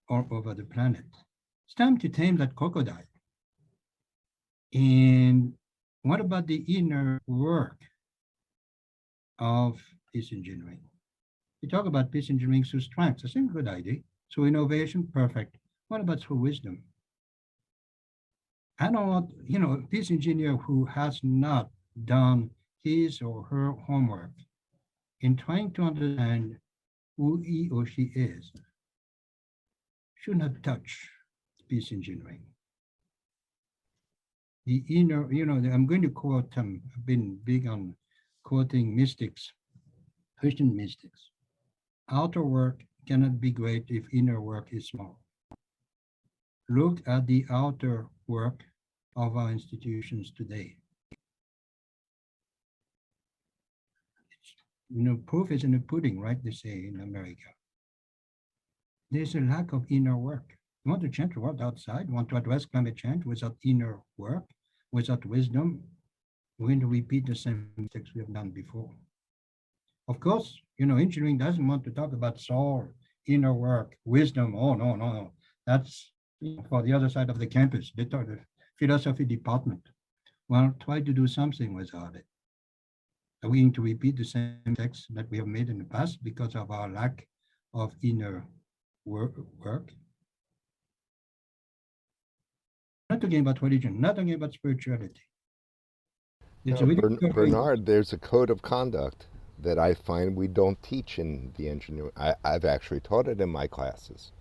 all over the planet. It's time to tame that crocodile. And what about the inner work of peace engineering? We talk about peace engineering through strengths. That's a good idea. Through innovation, perfect. What about through wisdom? I don't want, a peace engineer who has not done his or her homework in trying to understand who he or she is should not touch peace engineering. the inner, I'm going to quote, I've been big on quoting mystics, Christian mystics. Outer work cannot be great if inner work is small. Look at the outer work of our institutions today. Proof is in the pudding, right? They say in America. There's a lack of inner work. You want to change the world outside, you want to address climate change without inner work, without wisdom, we're going to repeat the same mistakes we have done before. Of course, engineering doesn't want to talk about soul, inner work, wisdom. Oh, no. That's for the other side of the campus, the philosophy department. Well, try to do something without it. Are we going to repeat the same mistakes that we have made in the past because of our lack of inner work? Not talking about religion, not talking about spirituality. No, Bernard, there's a code of conduct that I find we don't teach in the engineering. I've actually taught it in my classes.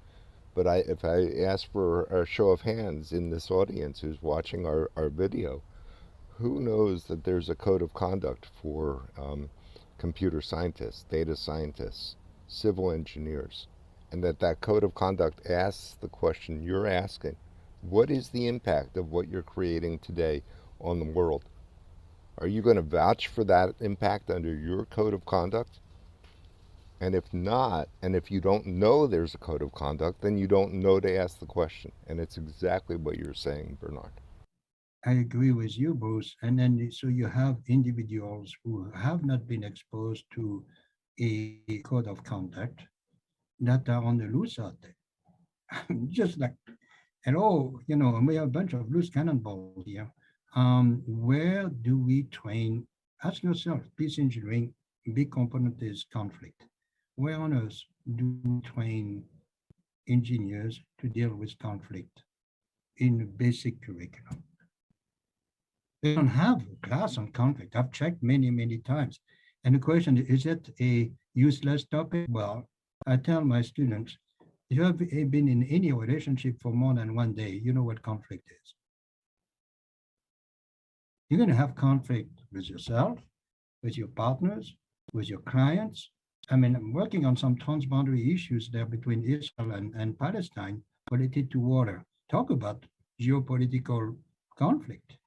But if I ask for a show of hands in this audience who's watching our video, who knows that there's a code of conduct for computer scientists, data scientists, civil engineers, and that code of conduct asks the question you're asking: what is the impact of what you're creating today on the world? Are you going to vouch for that impact under your code of conduct? And if not, and if you don't know there's a code of conduct, then you don't know to ask the question. And it's exactly what you're saying, Bernard. I agree with you, Bruce. And then so you have individuals who have not been exposed to a code of conduct that are on the loose out there. Just like, hello, we have a bunch of loose cannonballs here. Where do we train? Ask yourself, peace engineering, big component is conflict. Where on earth do we train engineers to deal with conflict in the basic curriculum? They don't have a class on conflict. I've checked many, many times. And the question is it a useless topic? Well, I tell my students, if you have been in any relationship for more than one day, you know what conflict is. You're going to have conflict with yourself, with your partners, with your clients. I mean, I'm working on some transboundary issues there between Israel and Palestine related to water. Talk about geopolitical conflict.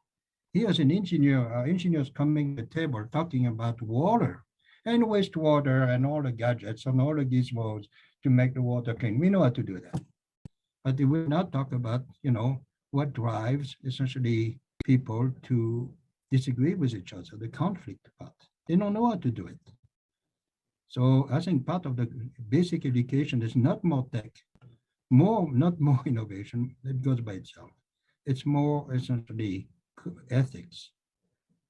Here's an engineer, engineers coming to the table talking about water and wastewater and all the gadgets and all the gizmos to make the water clean. We know how to do that. But they will not talk about, what drives essentially people to disagree with each other, the conflict part. They don't know how to do it. So I think part of the basic education is not more tech, not more innovation, that goes by itself. It's more essentially ethics,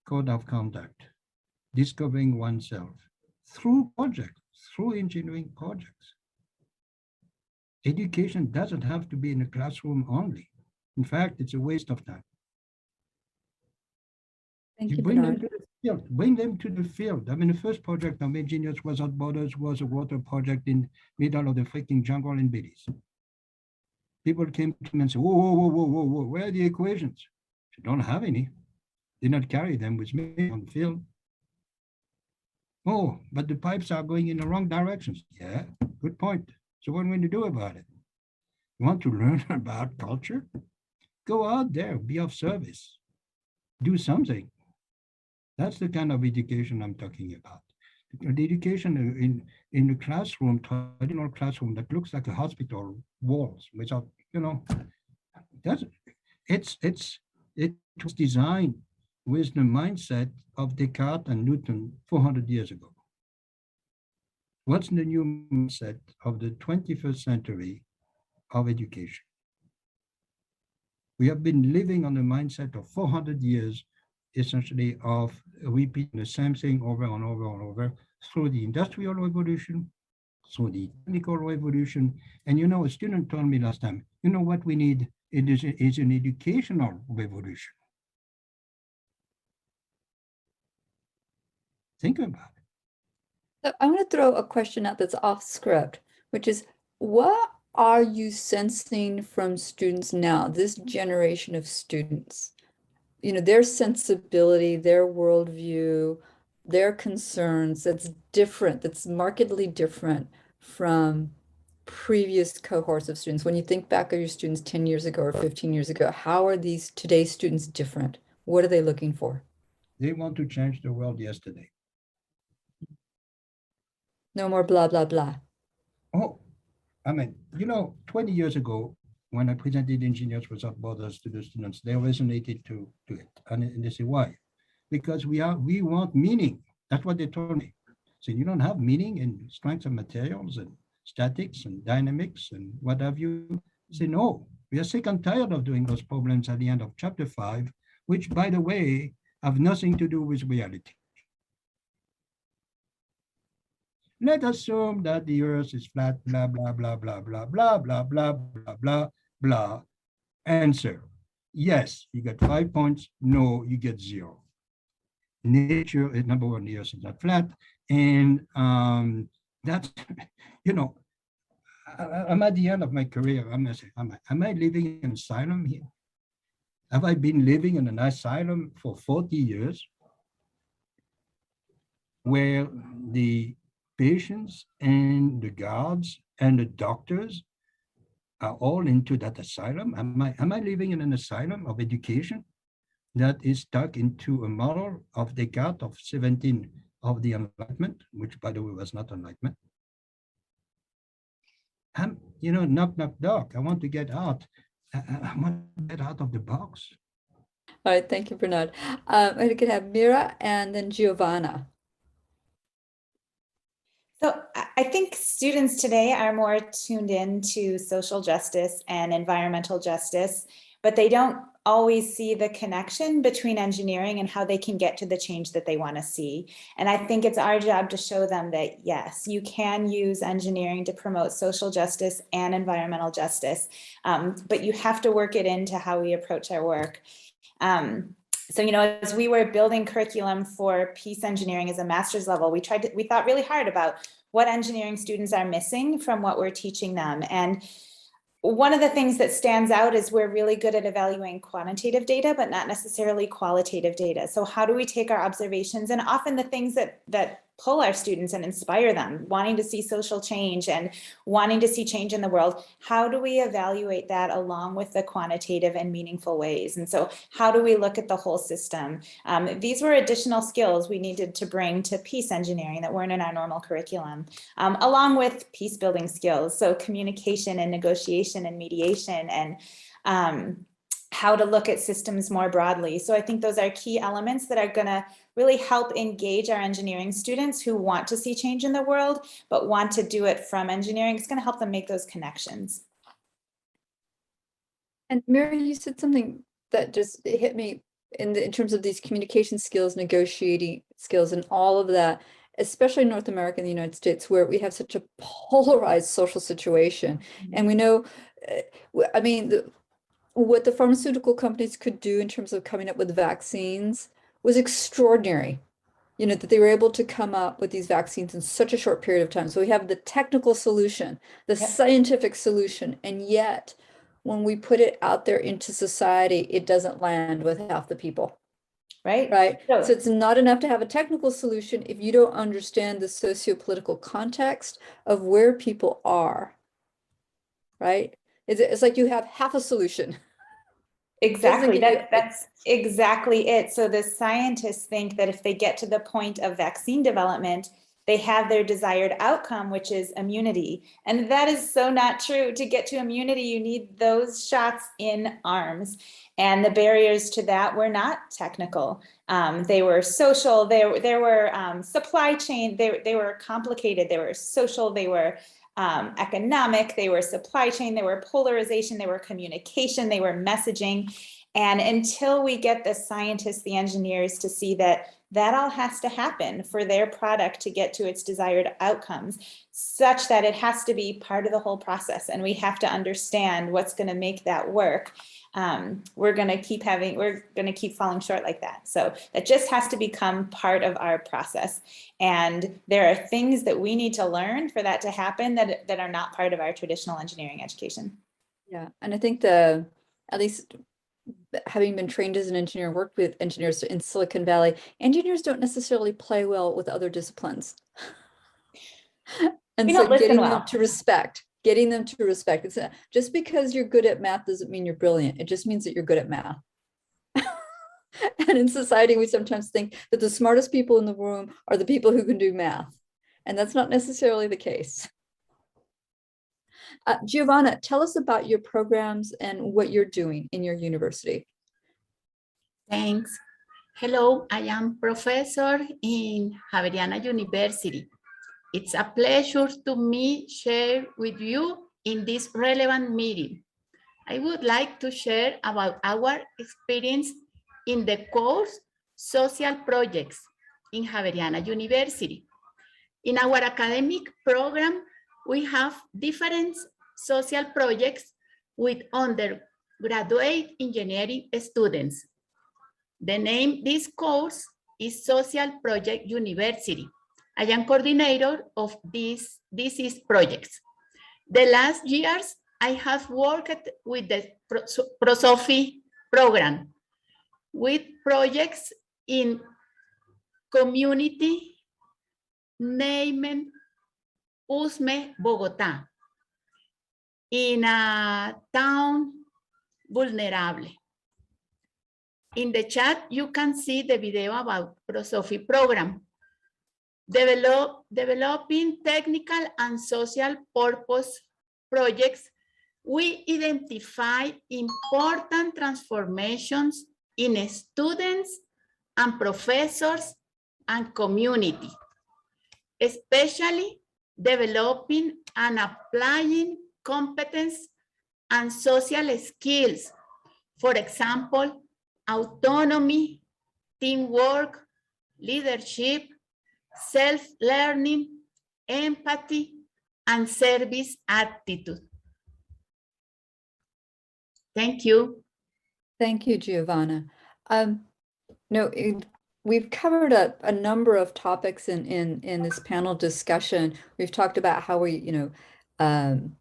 code of conduct, discovering oneself through projects, through engineering projects. Education doesn't have to be in a classroom only. In fact, it's a waste of time. Thank you, bring Bernard. them to the field. Bring them to the field. I mean, the first project of Engineers Without Borders was a water project in middle of the freaking jungle in Belize. People came to me and said, whoa, where are the equations? I don't have any. Did not carry them with me on the field. Oh, but the pipes are going in the wrong directions. Yeah, good point. So what are we going to do about it? You want to learn about culture? Go out there, be of service, do something. That's the kind of education I'm talking about. The education in the classroom, traditional classroom that looks like a hospital walls without, it was designed with the mindset of Descartes and Newton 400 years ago. What's the new mindset of the 21st century of education? We have been living on the mindset of 400 years, essentially, of repeating the same thing over and over and over through the Industrial Revolution, through the Technical Revolution. And a student told me last time, what we need is an educational revolution. Think about it. So I want to throw a question out that's off script, which is, what are you sensing from students now, this generation of students? their sensibility, their worldview, their concerns, that's different, that's markedly different from previous cohorts of students. When you think back of your students 10 years ago or 15 years ago, how are these today's students different? What are they looking for? They want to change the world yesterday. No more blah, blah, blah. Oh, I mean, 20 years ago, when I presented Engineers Without Borders to the students, they resonated to it. And they say, why? Because we want meaning. That's what they told me. So you don't have meaning in strengths of materials and statics and dynamics and what have you. I say, no, we are sick and tired of doing those problems at the end of chapter 5, which, by the way, have nothing to do with reality. Let's assume that the earth is flat, blah, blah, blah, blah, blah, blah, blah, blah, blah, blah, blah. Answer, yes, you get 5 points. No, you get 0. Nature is number one, the earth is not flat. And that's, I'm at the end of my career. I'm gonna say, am I living in an asylum here? Have I been living in an asylum for 40 years where the patients and the guards and the doctors are all into that asylum? Am I living in an asylum of education that is stuck into a model of Descartes of 17 of the Enlightenment, which, by the way, was not Enlightenment? Knock, knock, knock. I want to get out. I want to get out of the box. All right, thank you, Bernard. I could have Mira and then Giovanna. So I think students today are more tuned in to social justice and environmental justice, but they don't always see the connection between engineering and how they can get to the change that they want to see. And I think it's our job to show them that, yes, you can use engineering to promote social justice and environmental justice, but you have to work it into how we approach our work. So, as we were building curriculum for peace engineering as a master's level, we thought really hard about what engineering students are missing from what we're teaching them. And one of the things that stands out is we're really good at evaluating quantitative data, but not necessarily qualitative data. So how do we take our observations and often the things that pull our students and inspire them, wanting to see social change and wanting to see change in the world, how do we evaluate that along with the quantitative and meaningful ways? And so how do we look at the whole system? These were additional skills we needed to bring to peace engineering that weren't in our normal curriculum, along with peace building skills. So communication and negotiation and mediation and how to look at systems more broadly. So I think those are key elements that are going to really help engage our engineering students who want to see change in the world, but want to do it from engineering. It's going to help them make those connections. And Mary, you said something that just hit me in terms of these communication skills, negotiating skills, and all of that, especially in North America and the United States, where we have such a polarized social situation. And we know, what the pharmaceutical companies could do in terms of coming up with vaccines was extraordinary. That they were able to come up with these vaccines in such a short period of time. So we have the technical solution, the scientific solution, and yet when we put it out there into society, it doesn't land with half the people. Right. So it's not enough to have a technical solution if you don't understand the socio-political context of where people are. Right. It's like you have half a solution. Exactly. That's exactly it. So the scientists think that if they get to the point of vaccine development, they have their desired outcome, which is immunity. And that is so not true. To get to immunity, you need those shots in arms. And the barriers to that were not technical. They were social. There were supply chain. They were complicated. They were social. They were economic, they were supply chain, they were polarization, they were communication, they were messaging. And until we get the scientists, the engineers to see that all has to happen for their product to get to its desired outcomes, such that it has to be part of the whole process. And we have to understand what's going to make that work. We're going to keep falling short like that. So that just has to become part of our process. And there are things that we need to learn for that to happen that are not part of our traditional engineering education. Yeah. And I think at least having been trained as an engineer, worked with engineers in Silicon Valley, engineers don't necessarily play well with other disciplines. And We so don't listen getting well. them to respect, it's just because you're good at math doesn't mean you're brilliant. It just means that you're good at math. And in society, we sometimes think that the smartest people in the room are the people who can do math. And that's not necessarily the case. Giovanna, tell us about your programs and what you're doing in your university. Thanks. Hello, I am professor in Javeriana University. It's a pleasure to me share with you in this relevant meeting. I would like to share about our experience in the course Social Projects in Javeriana University. In our academic program, we have different social projects with undergraduate engineering students. The name of this course is Social Project University. I am coordinator of these projects. The last years, I have worked with the ProSofi program with projects in community named Usme, Bogotá, in a town vulnerable. In the chat, you can see the video about ProSofi program. Developing technical and social purpose projects, we identify important transformations in students and professors and community, especially developing and applying competence and social skills. For example, autonomy, teamwork, leadership, self-learning, empathy, and service attitude. Thank you. Thank you, Giovanna. We've covered a number of topics in this panel discussion. We've talked about how we, the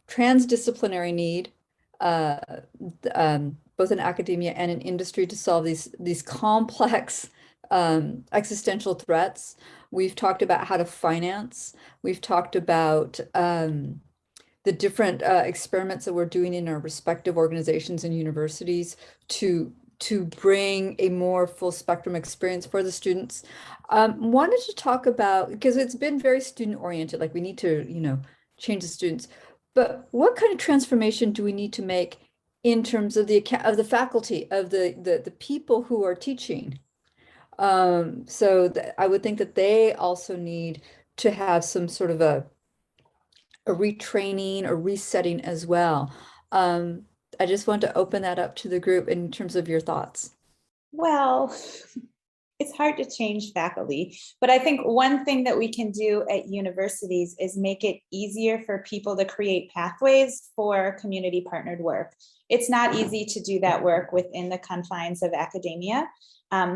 transdisciplinary need, both in academia and in industry, to solve these complex existential threats. We've talked about how to finance. We've talked about the different experiments that we're doing in our respective organizations and universities to bring a more full spectrum experience for the students. Wanted to talk about, because it's been very student oriented, like we need to, change the students, but what kind of transformation do we need to make in terms of the faculty, of the people who are teaching? So I would think that they also need to have some sort of a retraining or resetting as well. I just want to open that up to the group in terms of your thoughts. Well, it's hard to change faculty, but I think one thing that we can do at universities is make it easier for people to create pathways for community partnered work. It's not easy to do that work within the confines of academia.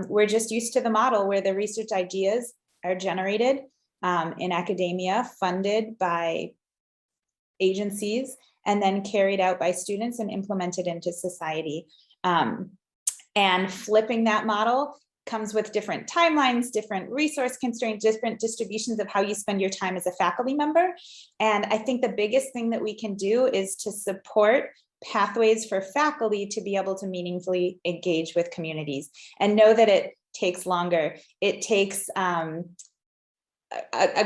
We're just used to the model where the research ideas are generated in academia, funded by agencies, and then carried out by students and implemented into society. And flipping that model comes with different timelines, different resource constraints, different distributions of how you spend your time as a faculty member. And I think the biggest thing that we can do is to support pathways for faculty to be able to meaningfully engage with communities, and know that it takes longer. It takes a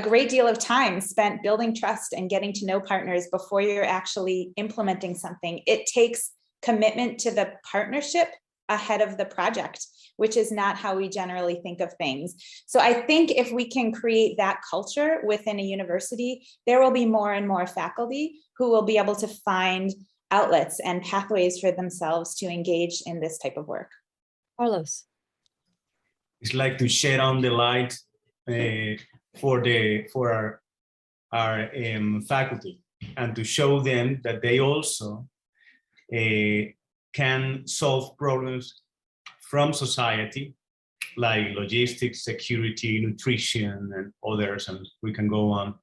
great deal of time spent building trust and getting to know partners before you're actually implementing something. It takes commitment to the partnership ahead of the project, which is not how we generally think of things. So I think if we can create that culture within a university, there will be more and more faculty who will be able to find outlets and pathways for themselves to engage in this type of work. Carlos. It's like to shed on the light for our faculty, and to show them that they also can solve problems from society, like logistics, security, nutrition, and others, and we can go on.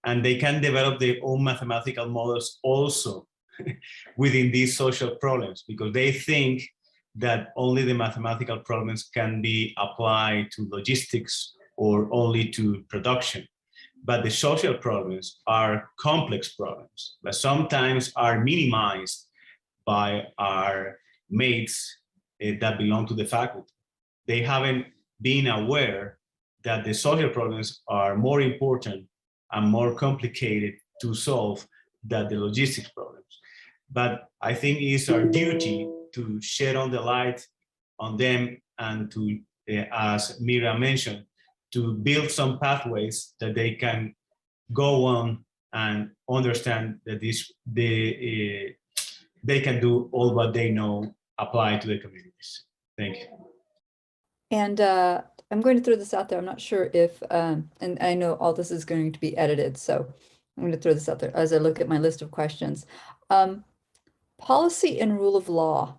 And they can develop their own mathematical models also within these social problems, because they think that only the mathematical problems can be applied to logistics or only to production. But the social problems are complex problems that sometimes are minimized by our mates that belong to the faculty. They haven't been aware that the social problems are more important and more complicated to solve than the logistics problems. But I think it's our duty to shed on the light on them and to, as Mira mentioned, to build some pathways that they can go on and understand that they can do all what they know apply to the communities. Thank you. And I'm going to throw this out there. I'm not sure if, and I know all this is going to be edited, so I'm going to throw this out there as I look at my list of questions. Policy and rule of law.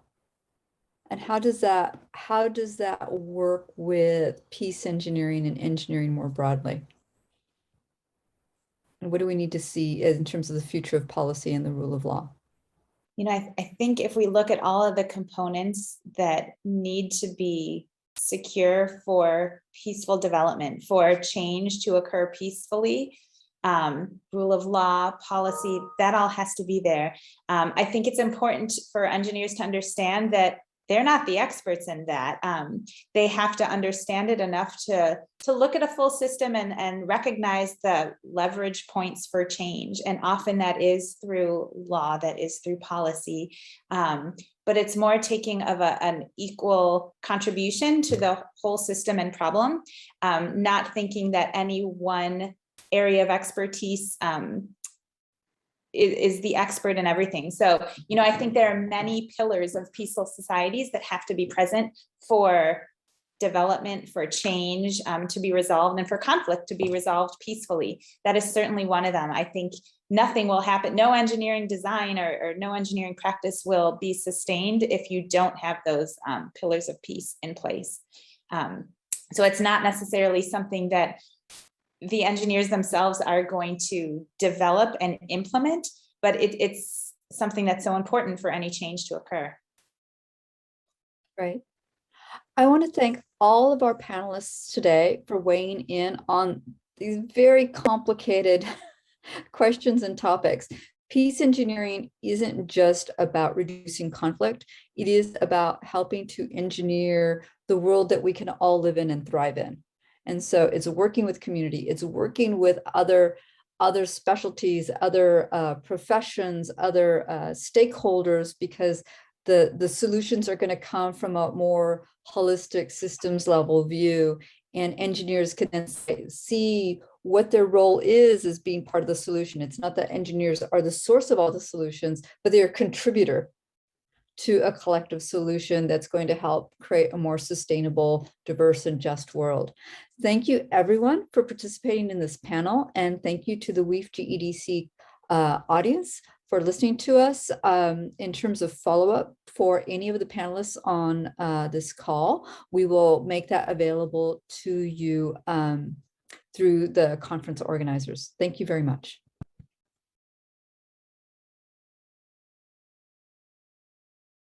And how does that work with peace engineering and engineering more broadly? And what do we need to see in terms of the future of policy and the rule of law? You know, I think if we look at all of the components that need to be secure for peaceful development, for change to occur peacefully, rule of law, policy, that all has to be there. I think it's important for engineers to understand that they're not the experts in that. They have to understand it enough to look at a full system and recognize the leverage points for change. And often that is through law, that is through policy. But it's more taking of an equal contribution to the whole system and problem, not thinking that any one area of expertise is the expert in everything. So, you know, I think there are many pillars of peaceful societies that have to be present for development, for change to be resolved, and for conflict to be resolved peacefully. That is certainly one of them. I think nothing will happen, no engineering design or no engineering practice will be sustained if you don't have those pillars of peace in place. So it's not necessarily something that the engineers themselves are going to develop and implement, but it's something that's so important for any change to occur. Right. I want to thank all of our panelists today for weighing in on these very complicated questions and topics. Peace engineering isn't just about reducing conflict. It is about helping to engineer the world that we can all live in and thrive in. And so it's working with community, it's working with other specialties, other professions, other stakeholders, because the solutions are going to come from a more holistic systems level view, and engineers can then see what their role is as being part of the solution. It's not that engineers are the source of all the solutions, but they're a contributor to a collective solution that's going to help create a more sustainable, diverse, and just world. Thank you, everyone, for participating in this panel, and thank you to the WEEF-GEDC audience for listening to us. In terms of follow-up for any of the panelists on this call, we will make that available to you through the conference organizers. Thank you very much.